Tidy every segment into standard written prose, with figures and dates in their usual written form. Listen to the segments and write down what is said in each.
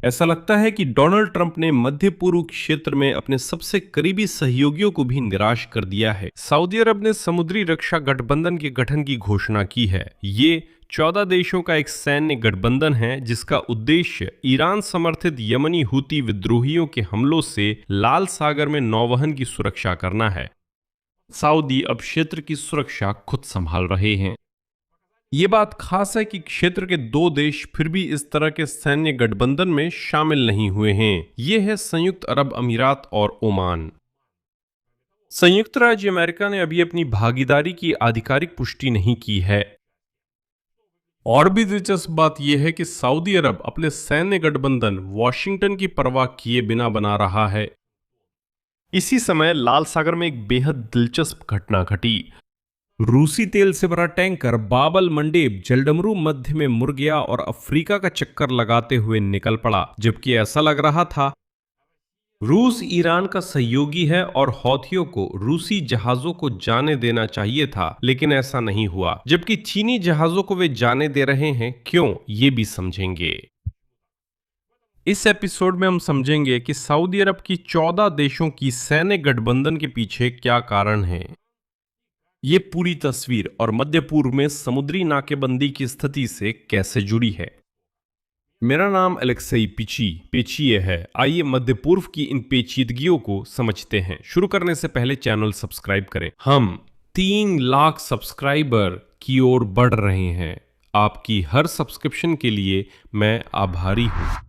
ऐसा लगता है कि डोनाल्ड ट्रंप ने मध्य पूर्व क्षेत्र में अपने सबसे करीबी सहयोगियों को भी निराश कर दिया है। सऊदी अरब ने समुद्री रक्षा गठबंधन के गठन की घोषणा की है। ये 14 देशों का एक सैन्य गठबंधन है जिसका उद्देश्य ईरान समर्थित यमनी हूती विद्रोहियों के हमलों से लाल सागर में नौवहन की सुरक्षा करना है। सऊदी अब क्षेत्र की सुरक्षा खुद संभाल रहे हैं। ये बात खास है कि क्षेत्र के दो देश फिर भी इस तरह के सैन्य गठबंधन में शामिल नहीं हुए हैं। ये है संयुक्त अरब अमीरात और ओमान। संयुक्त राज्य अमेरिका ने अभी अपनी भागीदारी की आधिकारिक पुष्टि नहीं की है। और भी दिलचस्प बात यह है कि सऊदी अरब अपने सैन्य गठबंधन वॉशिंगटन की परवाह किए बिना बना रहा है। इसी समय लाल सागर में एक बेहद दिलचस्प घटना घटी। रूसी तेल से भरा टैंकर बाबल मंडेब जलडमरू मध्य में मुड़ गया और अफ्रीका का चक्कर लगाते हुए निकल पड़ा, जबकि ऐसा लग रहा था रूस ईरान का सहयोगी है और हौथियों को रूसी जहाजों को जाने देना चाहिए था, लेकिन ऐसा नहीं हुआ। जबकि चीनी जहाजों को वे जाने दे रहे हैं, क्यों, ये भी समझेंगे। इस एपिसोड में हम समझेंगे कि सऊदी अरब की 14 देशों की सैन्य गठबंधन के पीछे क्या कारण है। ये पूरी तस्वीर और मध्य पूर्व में समुद्री नाकेबंदी की स्थिति से कैसे जुड़ी है। मेरा नाम अलेक्सई पेचिए है। आइए मध्य पूर्व की इन पेचीदगियों को समझते हैं। शुरू करने से पहले चैनल सब्सक्राइब करें। हम 3 लाख सब्सक्राइबर की ओर बढ़ रहे हैं। आपकी हर सब्सक्रिप्शन के लिए मैं आभारी हूं।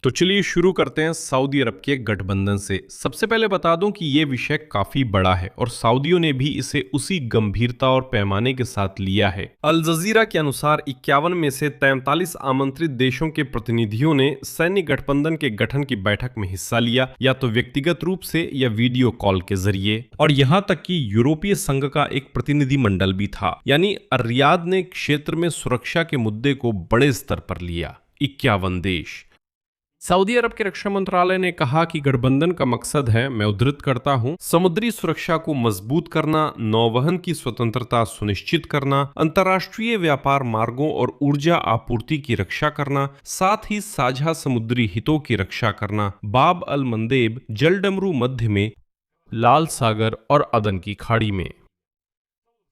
तो चलिए शुरू करते हैं सऊदी अरब के गठबंधन से। सबसे पहले बता दूं कि यह विषय काफी बड़ा है और सऊदियों ने भी इसे उसी गंभीरता और पैमाने के साथ लिया है। अल जजीरा के अनुसार 51 में से 43 आमंत्रित देशों के प्रतिनिधियों ने सैन्य गठबंधन के गठन की बैठक में हिस्सा लिया, या तो व्यक्तिगत रूप से या वीडियो कॉल के जरिए। और यहां तक कि यूरोपीय संघ का एक प्रतिनिधि मंडल भी था। यानी रियाद ने क्षेत्र में सुरक्षा के मुद्दे को बड़े स्तर पर लिया। 51 देश। सऊदी अरब के रक्षा मंत्रालय ने कहा कि गठबंधन का मकसद है, मैं उद्धृत करता हूं, समुद्री सुरक्षा को मजबूत करना, नौवहन की स्वतंत्रता सुनिश्चित करना, अंतर्राष्ट्रीय व्यापार मार्गों और ऊर्जा आपूर्ति की रक्षा करना, साथ ही साझा समुद्री हितों की रक्षा करना, बाब अल मंदेब जलडमरू मध्य में, लाल सागर और अदन की खाड़ी में।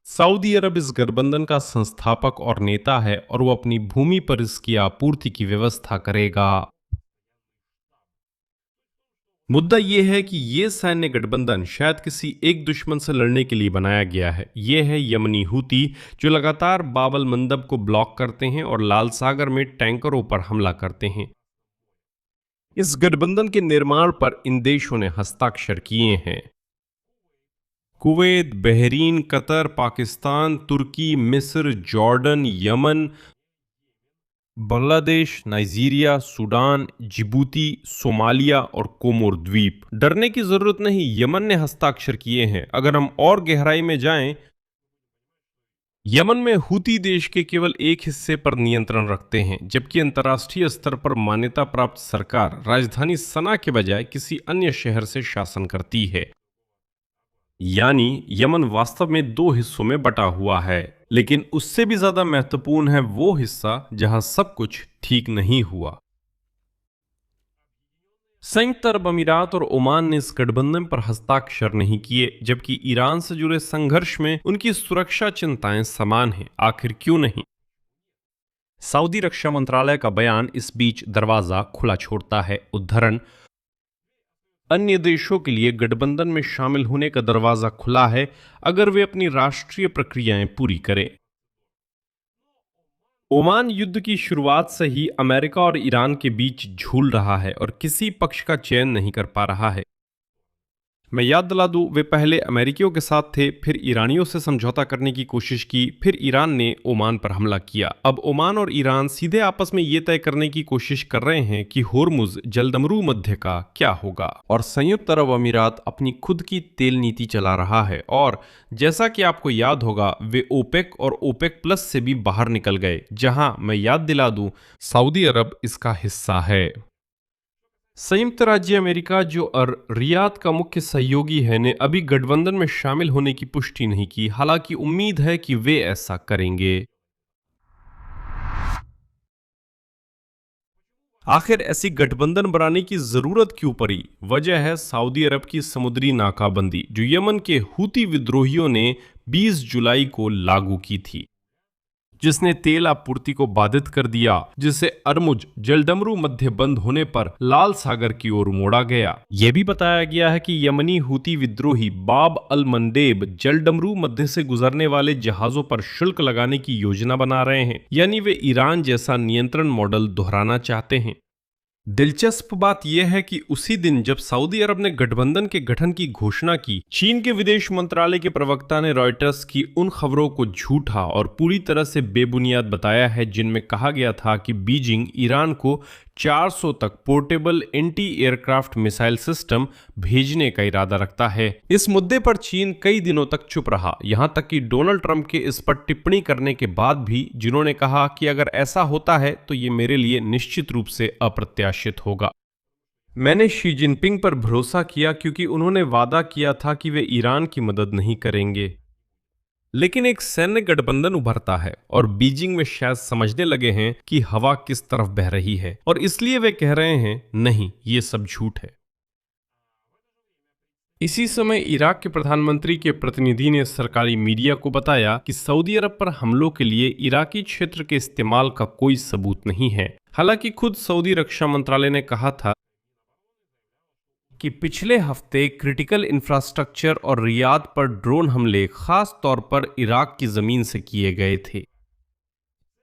सऊदी अरब इस गठबंधन का संस्थापक और नेता है और वो अपनी भूमि पर इसकी आपूर्ति की व्यवस्था करेगा। मुद्दा यह है कि यह सैन्य गठबंधन शायद किसी एक दुश्मन से लड़ने के लिए बनाया गया है। यह है यमनी हूती, जो लगातार बाबल मंदब को ब्लॉक करते हैं और लाल सागर में टैंकरों पर हमला करते हैं। इस गठबंधन के निर्माण पर इन देशों ने हस्ताक्षर किए हैं: कुवैत, बहरीन, कतर, पाकिस्तान, तुर्की, मिस्र, Jordan, Yemen, Bangladesh, Nigeria, Sudan, Djibouti, Somalia और कोमोर द्वीप। डरने की जरूरत नहीं, यमन ने हस्ताक्षर किए हैं। अगर हम और गहराई में जाएं, यमन में हूती देश के केवल एक हिस्से पर नियंत्रण रखते हैं, जबकि अंतर्राष्ट्रीय स्तर पर मान्यता प्राप्त सरकार राजधानी सना के बजाय किसी अन्य शहर से शासन करती है। यानी यमन वास्तव में 2 हिस्सों में बटा हुआ है, लेकिन उससे भी ज्यादा महत्वपूर्ण है वो हिस्सा जहां सब कुछ ठीक नहीं हुआ। संयुक्त अरब अमीरात और ओमान ने इस गठबंधन पर हस्ताक्षर नहीं किए, जबकि ईरान से जुड़े संघर्ष में उनकी सुरक्षा चिंताएं समान हैं। आखिर क्यों नहीं? सऊदी रक्षा मंत्रालय का बयान इस बीच दरवाजा खुला छोड़ता है। उद्धरण: अन्य देशों के लिए गठबंधन में शामिल होने का दरवाजा खुला है अगर वे अपनी राष्ट्रीय प्रक्रियाएं पूरी करें। ओमान युद्ध की शुरुआत से ही अमेरिका और ईरान के बीच झूल रहा है और किसी पक्ष का चयन नहीं कर पा रहा है। मैं याद दिला दूं, वे पहले अमेरिकियों के साथ थे, फिर ईरानियों से समझौता करने की कोशिश की, फिर ईरान ने ओमान पर हमला किया। अब ओमान और ईरान सीधे आपस में ये तय करने की कोशिश कर रहे हैं कि होर्मुज जलडमरू मध्य का क्या होगा। और संयुक्त अरब अमीरात अपनी खुद की तेल नीति चला रहा है और जैसा कि आपको याद होगा, वे ओपेक और ओपेक प्लस से भी बाहर निकल गए, जहां मैं याद दिला दूं, सऊदी अरब इसका हिस्सा है। संयुक्त राज्य अमेरिका, जो रियाद का मुख्य सहयोगी है, ने अभी गठबंधन में शामिल होने की पुष्टि नहीं की, हालांकि उम्मीद है कि वे ऐसा करेंगे। आखिर ऐसी गठबंधन बनाने की जरूरत क्यों पड़ी? वजह है सऊदी अरब की समुद्री नाकाबंदी जो यमन के हूती विद्रोहियों ने 20 जुलाई को लागू की थी, जिसने तेल आपूर्ति को बाधित कर दिया, जिससे अरमुज जलडमरू मध्य बंद होने पर लाल सागर की ओर मोड़ा गया। यह भी बताया गया है कि यमनी हूती विद्रोही बाब अल मंडेब जलडमरू मध्य से गुजरने वाले जहाजों पर शुल्क लगाने की योजना बना रहे हैं, यानी वे ईरान जैसा नियंत्रण मॉडल दोहराना चाहते हैं। दिलचस्प बात यह है कि उसी दिन जब सऊदी अरब ने गठबंधन के गठन की घोषणा की, चीन के विदेश मंत्रालय के प्रवक्ता ने रॉयटर्स की उन खबरों को झूठा और पूरी तरह से बेबुनियाद बताया है जिनमें कहा गया था कि बीजिंग ईरान को 400 तक portable anti aircraft missile system भेजने का इरादा रखता है। इस मुद्दे पर चीन कई दिनों तक चुप रहा, यहां तक कि डोनाल्ड ट्रंप के इस पर टिप्पणी करने के बाद भी, जिन्होंने कहा कि अगर ऐसा होता है तो ये मेरे लिए निश्चित रूप से अप्रत्याशित होगा। मैंने शी जिनपिंग पर भरोसा किया क्योंकि उन्होंने वादा किया था कि वे ईरान की मदद नहीं करेंगे। लेकिन एक सैन्य गठबंधन उभरता है और बीजिंग में शायद समझने लगे हैं कि हवा किस तरफ बह रही है, और इसलिए वे कह रहे हैं नहीं, ये सब झूठ है। इसी समय इराक के प्रधानमंत्री के प्रतिनिधि ने सरकारी मीडिया को बताया कि सऊदी अरब पर हमलों के लिए इराकी क्षेत्र के इस्तेमाल का कोई सबूत नहीं है। हालांकि खुद सऊदी रक्षा मंत्रालय ने कहा था कि पिछले हफ्ते क्रिटिकल इंफ्रास्ट्रक्चर और रियाद पर ड्रोन हमले खास तौर पर इराक की जमीन से किए गए थे।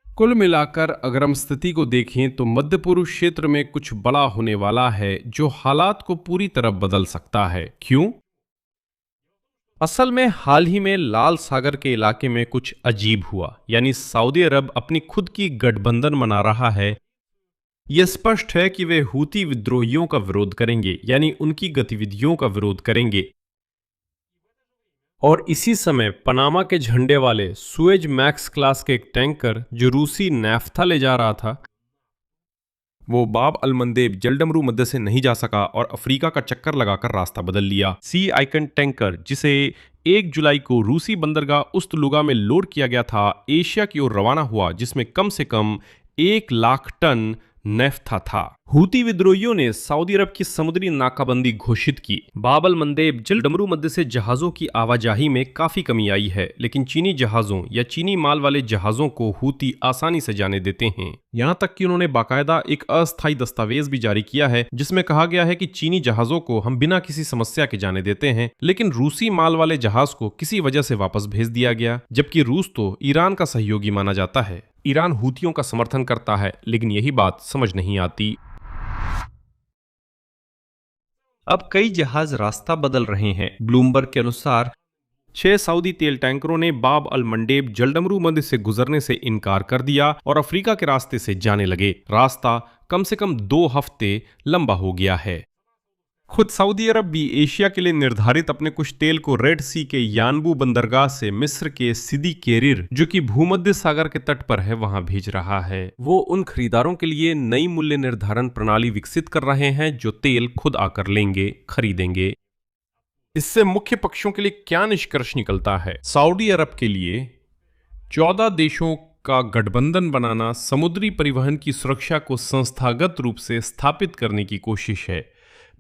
कुल मिलाकर अगर हम स्थिति को देखें तो मध्य पूर्व क्षेत्र में कुछ बड़ा होने वाला है जो हालात को पूरी तरह बदल सकता है। क्यों? असल में हाल ही में लाल सागर के इलाके में कुछ अजीब हुआ, यानी सऊदी अरब अपनी खुद की गठबंधन बना रहा है। यह स्पष्ट है कि वे हूती विद्रोहियों का विरोध करेंगे, यानी उनकी गतिविधियों का विरोध करेंगे। और इसी समय पनामा के झंडे वाले सुएज मैक्स क्लास के एक टैंकर जो रूसी नैफ्था ले जा रहा था, वो बाब अल मंदेब जलडमरू मध्य से नहीं जा सका और अफ्रीका का चक्कर लगाकर रास्ता बदल लिया। सी आइकन टैंकर, जिसे 1 जुलाई को रूसी बंदरगाह उस्तलुगा में लोड किया गया था, एशिया की ओर रवाना हुआ, जिसमें कम से कम 1 लाख टन नेफ्था था। हूती विद्रोहियों ने सऊदी अरब की समुद्री नाकाबंदी घोषित की। बाब अल मंदेब जलडमरू मध्य से जहाजों की आवाजाही में काफी कमी आई है, लेकिन चीनी जहाजों या चीनी माल वाले जहाजों को हूती आसानी से जाने देते हैं। यहां तक कि उन्होंने बाकायदा एक अस्थायी दस्तावेज भी जारी किया है जिसमें कहा गया है कि चीनी जहाजों को हम बिना किसी समस्या के जाने देते हैं, लेकिन रूसी माल वाले जहाज को किसी वजह से वापस भेज दिया गया, जबकि रूस तो ईरान का सहयोगी माना जाता है। ईरान हूतियों का समर्थन करता है, लेकिन यही बात समझ नहीं आती। अब कई जहाज रास्ता बदल रहे हैं। ब्लूमबर्ग के अनुसार 6 सऊदी तेल टैंकरों ने बाब अल मंडेब जलडमरू मध्य से गुजरने से इनकार कर दिया और अफ्रीका के रास्ते से जाने लगे। रास्ता कम से कम 2 हफ्ते लंबा हो गया है। खुद सऊदी अरब भी एशिया के लिए निर्धारित अपने कुछ तेल को रेड सी के यानबू बंदरगाह से मिस्र के सिदी केरिर, जो कि भूमध्य सागर के तट पर है, वहां भेज रहा है। वो उन खरीदारों के लिए नई मूल्य निर्धारण प्रणाली विकसित कर रहे हैं जो तेल खुद आकर लेंगे, खरीदेंगे। इससे मुख्य पक्षों के लिए क्या निष्कर्ष निकलता है? सऊदी अरब के लिए 14 देशों का गठबंधन बनाना समुद्री परिवहन की सुरक्षा को संस्थागत रूप से स्थापित करने की कोशिश है,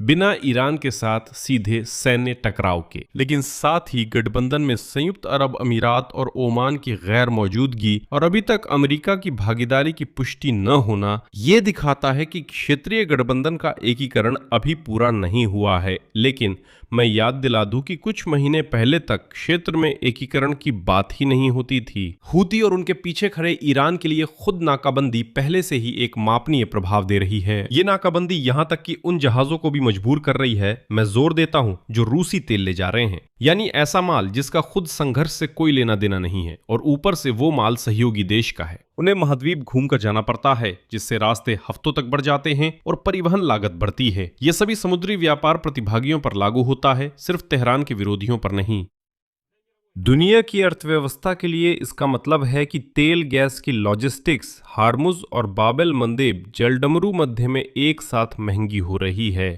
बिना ईरान के साथ सीधे सैन्य टकराव के। लेकिन साथ ही गठबंधन में संयुक्त अरब अमीरात और ओमान की गैर मौजूदगी और अभी तक अमेरिका की भागीदारी की पुष्टि न होना ये दिखाता है कि क्षेत्रीय गठबंधन का एकीकरण अभी पूरा नहीं हुआ है। लेकिन मैं याद दिला दूं कि कुछ महीने पहले तक क्षेत्र में एकीकरण की बात ही नहीं होती थी। हूती और उनके पीछे खड़े ईरान के लिए खुद नाकाबंदी पहले से ही एक मापनीय प्रभाव दे रही है। ये नाकाबंदी यहां तक कि उन जहाजों को भी मजबूर कर रही है, मैं जोर देता हूं, जो रूसी तेल ले जा रहे हैं, यानी ऐसा माल जिसका खुद संघर्ष से कोई लेना देना नहीं है, और ऊपर से वो माल सहयोगी देश का है। उन्हें महाद्वीप घूमकर जाना पड़ता है, जिससे रास्ते हफ्तों तक बढ़ जाते हैं और परिवहन लागत बढ़ती है। यह सभी समुद्री व्यापार प्रतिभागियों पर लागू होता है, सिर्फ तेहरान के विरोधियों पर नहीं। दुनिया की अर्थव्यवस्था के लिए इसका मतलब है कि तेल गैस की लॉजिस्टिक्स हार्मुज और बाबेल मंदेब जलडमरू मध्य में एक साथ महंगी हो रही है।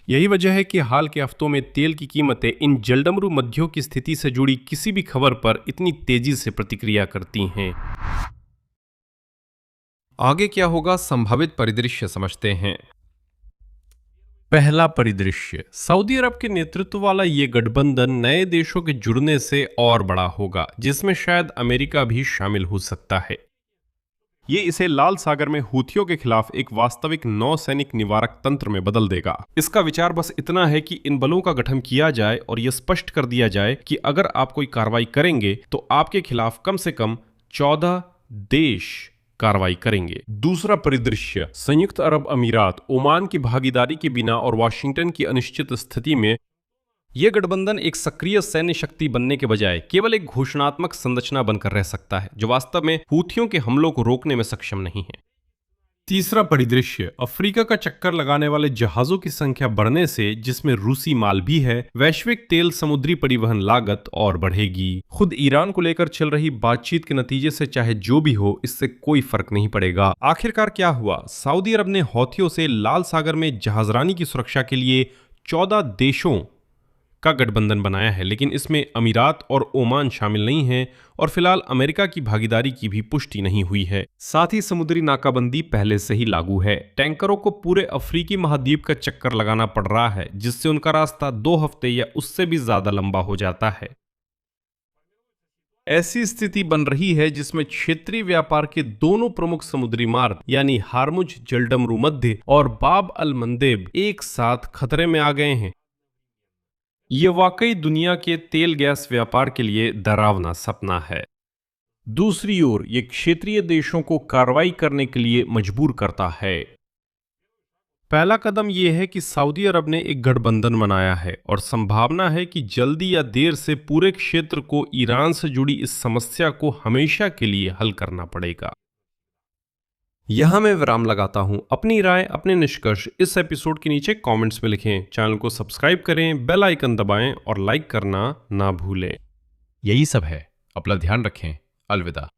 यही वजह है कि हाल के हफ्तों में तेल की कीमतें इन जलडमरू मध्यों की स्थिति से जुड़ी किसी भी खबर पर इतनी तेजी से प्रतिक्रिया करती हैं। आगे क्या होगा, संभावित परिदृश्य समझते हैं। पहला परिदृश्य, सऊदी अरब के नेतृत्व वाला ये गठबंधन नए देशों के जुड़ने से और बड़ा होगा, जिसमें शायद अमेरिका भी शामिल हो सकता है। ये इसे लाल सागर में हूथियों के खिलाफ एक वास्तविक नौसैनिक निवारक तंत्र में बदल देगा। इसका विचार बस इतना है कि इन बलों का गठन किया जाए और यह स्पष्ट कर दिया जाए कि अगर आप कोई कार्रवाई करेंगे तो आपके खिलाफ कम से कम 14 देश कार्रवाई करेंगे। दूसरा परिदृश्य, संयुक्त अरब अमीरात, ओमान की भागीदारी के बिना और वाशिंगटन की अनिश्चित स्थिति में यह गठबंधन एक सक्रिय सैन्य शक्ति बनने के बजाय केवल एक घोषणात्मक संरचना बनकर रह सकता है, जो वास्तव में हूथियों के हमलों को रोकने में सक्षम नहीं है। तीसरा परिदृश्य, अफ्रीका का चक्कर लगाने वाले जहाजों की संख्या बढ़ने से, जिसमें रूसी माल भी है, वैश्विक तेल समुद्री परिवहन लागत और बढ़ेगी। खुद ईरान को लेकर चल रही बातचीत के नतीजे से चाहे जो भी हो, इससे कोई फर्क नहीं पड़ेगा। आखिरकार क्या हुआ, सऊदी अरब ने हौथियों से लाल सागर में जहाजरानी की सुरक्षा के लिए 14 देशों का गठबंधन बनाया है, लेकिन इसमें अमीरात और ओमान शामिल नहीं हैं और फिलहाल अमेरिका की भागीदारी की भी पुष्टि नहीं हुई है। साथ ही समुद्री नाकाबंदी पहले से ही लागू है। टैंकरों को पूरे अफ्रीकी महाद्वीप का चक्कर लगाना पड़ रहा है, जिससे उनका रास्ता 2 हफ्ते या उससे भी ज्यादा लंबा हो जाता है। ऐसी स्थिति बन रही है जिसमें क्षेत्रीय व्यापार के दोनों प्रमुख समुद्री मार्ग यानी हार्मुज जलडमरू मध्य और बाब अल मंदेब एक साथ खतरे में आ गए हैं। ये वाकई दुनिया के तेल गैस व्यापार के लिए डरावना सपना है। दूसरी ओर ये क्षेत्रीय देशों को कार्रवाई करने के लिए मजबूर करता है। पहला कदम यह है कि सऊदी अरब ने एक गठबंधन बनाया है और संभावना है कि जल्दी या देर से पूरे क्षेत्र को ईरान से जुड़ी इस समस्या को हमेशा के लिए हल करना पड़ेगा। यहां मैं विराम लगाता हूं। अपनी राय, अपने निष्कर्ष इस एपिसोड के नीचे कमेंट्स में लिखें। चैनल को सब्सक्राइब करें, बेल आइकन दबाएं और लाइक करना ना भूलें। यही सब है। अपना ध्यान रखें। अलविदा।